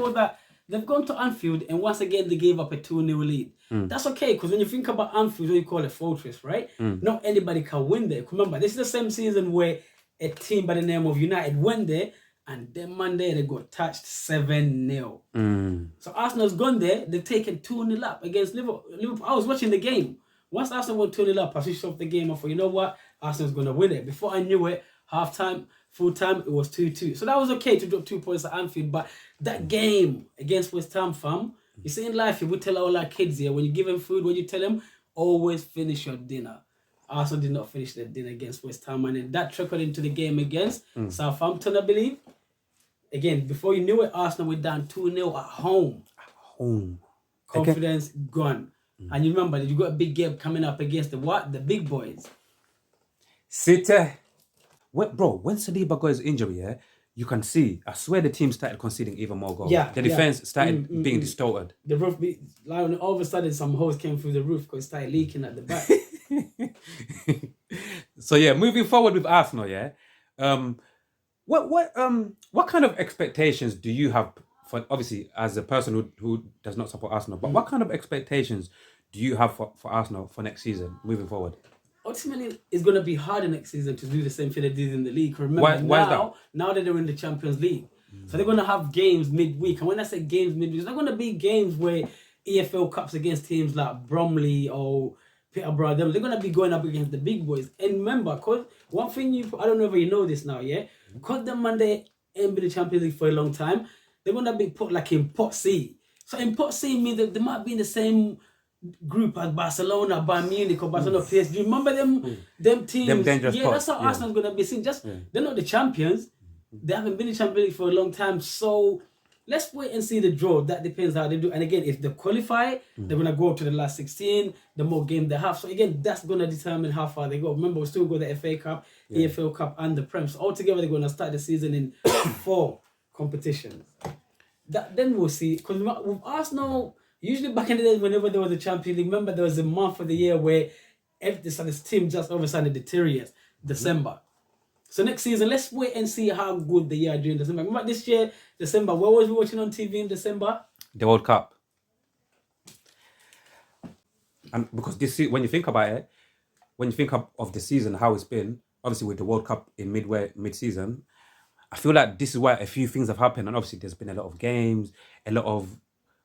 before that, they've gone to Anfield and once again they gave up a 2-0 lead. That's okay, because when you think about Anfield, what you call a fortress, right? Not anybody can win there. Remember, this is the same season where a team by the name of United went there, and then Monday they got touched 7-0. So Arsenal's gone there, they've taken 2-0 up against Liverpool. I was watching the game. Once Arsenal went 2-0 up, I switched off the game. I thought, you know what? Arsenal's going to win it. Before I knew it, half-time, full-time, it was 2-2. So that was okay to drop 2 points at Anfield. But that game against West Ham, fam, you see in life, we tell all our kids here, when you give them food, what you tell them? Always finish your dinner. Arsenal did not finish their dinner against West Ham. And then that trickled into the game against Southampton, I believe. Again, before you knew it, Arsenal were down 2-0 at home. Confidence gone. And you remember that you got a big game coming up against the what? The big boys. City. When Saliba got his injury, you can see, I swear the team started conceding even more goals. The defense started being distorted. The roof, all of a sudden, some hose came through the roof because it started leaking at the back. So moving forward with Arsenal, what kind of expectations do you have for, obviously, as a person who does not support Arsenal, but what kind of expectations do you have for Arsenal for next season, moving forward? Ultimately, it's going to be harder next season to do the same thing they did in the league. Remember, now that they're in the Champions League. So they're going to have games midweek. And when I say games midweek, it's not going to be games where EFL Cups against teams like Bromley or Peterborough. They're going to be going up against the big boys. And remember, cause one thing I don't know if you know this now, because the Monday ain't been the Champions League for a long time, they're going to be put like in Pot C. So in Pot C means that they might be in the same group as Barcelona, Bayern Munich, or Barcelona PSG. Remember them teams? Them dangerous that's how Arsenal's going to be seen. They're not the champions. They haven't been in Champions League for a long time. So let's wait and see the draw. That depends how they do. And again, if they qualify, they're going to go up to the last 16, the more games they have. So again, that's going to determine how far they go. Remember, we still got the FA Cup, EFL Cup, and the Prem. So altogether, they're going to start the season in 4 competitions. Then we'll see. Because with Arsenal, usually back in the days, whenever there was a Champions League, remember there was a month of the year where this team just all of a sudden deteriorates. December. So next season, let's wait and see how good they are during December. Remember this year, December, what was we watching on TV in December? The World Cup. And because when you think about it, when you think of the season, how it's been, obviously with the World Cup in mid-season, I feel like this is why a few things have happened. And obviously there's been a lot of games, a lot of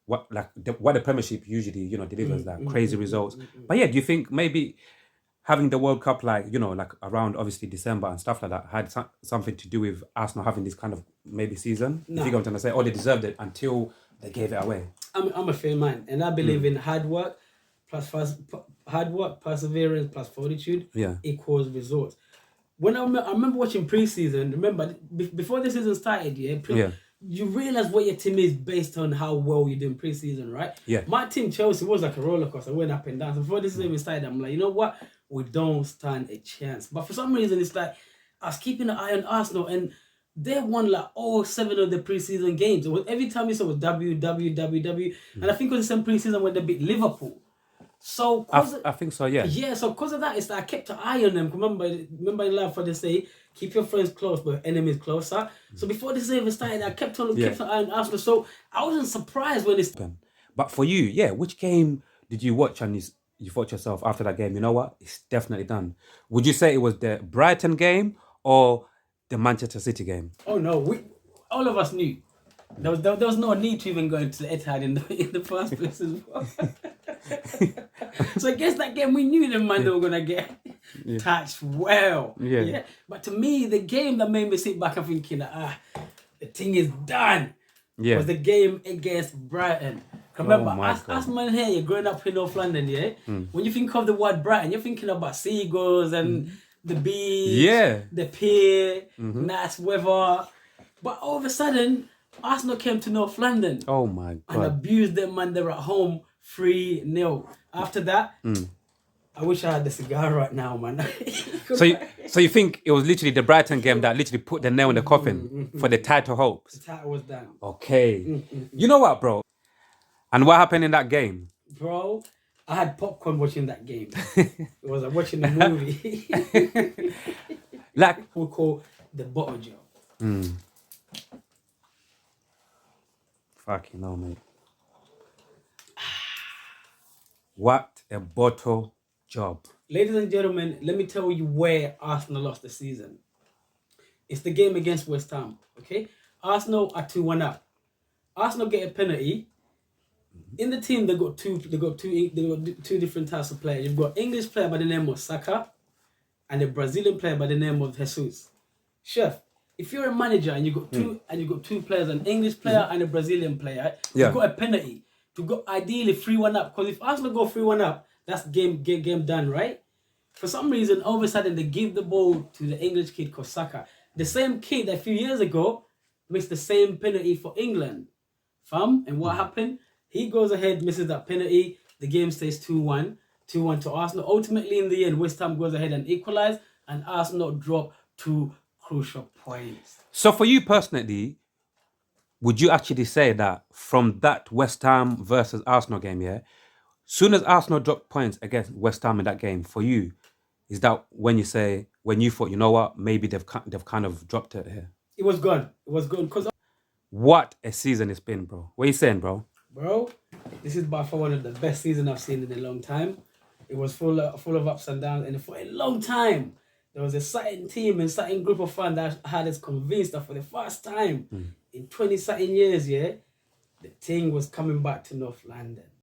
what the Premiership usually, delivers, like crazy results. But do you think maybe having the World Cup, like around obviously December and stuff like that, had something to do with Arsenal having this kind of maybe season? No. If you go to say, they deserved it until they gave it away. I'm a fair man, and I believe in hard work, perseverance plus fortitude equals results. When I remember watching preseason, before the season started, you realize what your team is based on how well you do in preseason, right? My team, Chelsea, was like a roller coaster, went up and down. So before this season even started, I'm like, you know what? We don't stand a chance. But for some reason, it's like I was keeping an eye on Arsenal, and they won like all 7 of the preseason games. It was, every time you saw it was W. And I think it was the same preseason when they beat Liverpool. So I think so, Yeah, so because of that, it's like I kept an eye on them. Remember in life what they say, keep your friends close, but enemies closer. So before this even started, I kept an eye on Arsenal. So I wasn't surprised when it's... But for you, which game did you watch and you thought to yourself after that game, you know what, it's definitely done? Would you say it was the Brighton game or the Manchester City game? Oh no, all of us knew. There was no need to even go into the Etihad in the first place as well. So against that game, we knew the man they were gonna get touched well. But to me, the game that made me sit back and thinking, the thing is done. Was the game against Brighton. Remember, as man here, you're growing up in North London, when you think of the word Brighton, you're thinking about seagulls and the beach, the pier, nice weather. But all of a sudden, Arsenal came to North London. Oh my God. And abused them, man. They were at home 3-0. After that, I wish I had the cigar right now, man. So you think it was literally the Brighton game that literally put the nail in the coffin for the title hopes? The title was done. Okay. You know what, bro? And what happened in that game? Bro, I had popcorn watching that game. It was like watching a movie. Like we call the bottle job. Fucking hell, mate. What a bottle job. Ladies and gentlemen, let me tell you where Arsenal lost the season. It's the game against West Ham. Okay, Arsenal are 2-1 up. Arsenal get a penalty. In the team, they got two different types of players. You've got English player by the name of Saka, and a Brazilian player by the name of Jesus. Chef, if you're a manager and you got two players, an English player and a Brazilian player, you've got a penalty. You got ideally 3-1 up. Because if Arsenal go 3-1 up, that's game done, right? For some reason, all of a sudden they give the ball to the English kid called Saka. The same kid that a few years ago missed the same penalty for England. Fam, and what happened? He goes ahead, misses that penalty. The game stays 2-1. 2-1 to Arsenal. Ultimately, in the end, West Ham goes ahead and equalise, and Arsenal drop 2 crucial points. So for you personally, would you actually say that from that West Ham versus Arsenal game, yeah, soon as Arsenal dropped points against West Ham in that game, for you, is that when you thought, you know what, maybe they've kind of dropped it here? It was gone. It was gone. Because what a season it's been, bro. What are you saying, bro? Bro, this is by far one of the best seasons I've seen in a long time. It was full of ups and downs, and for a long time, there was a certain team and certain group of fans that had us convinced that for the first time in 20-something years, yeah, the thing was coming back to North London.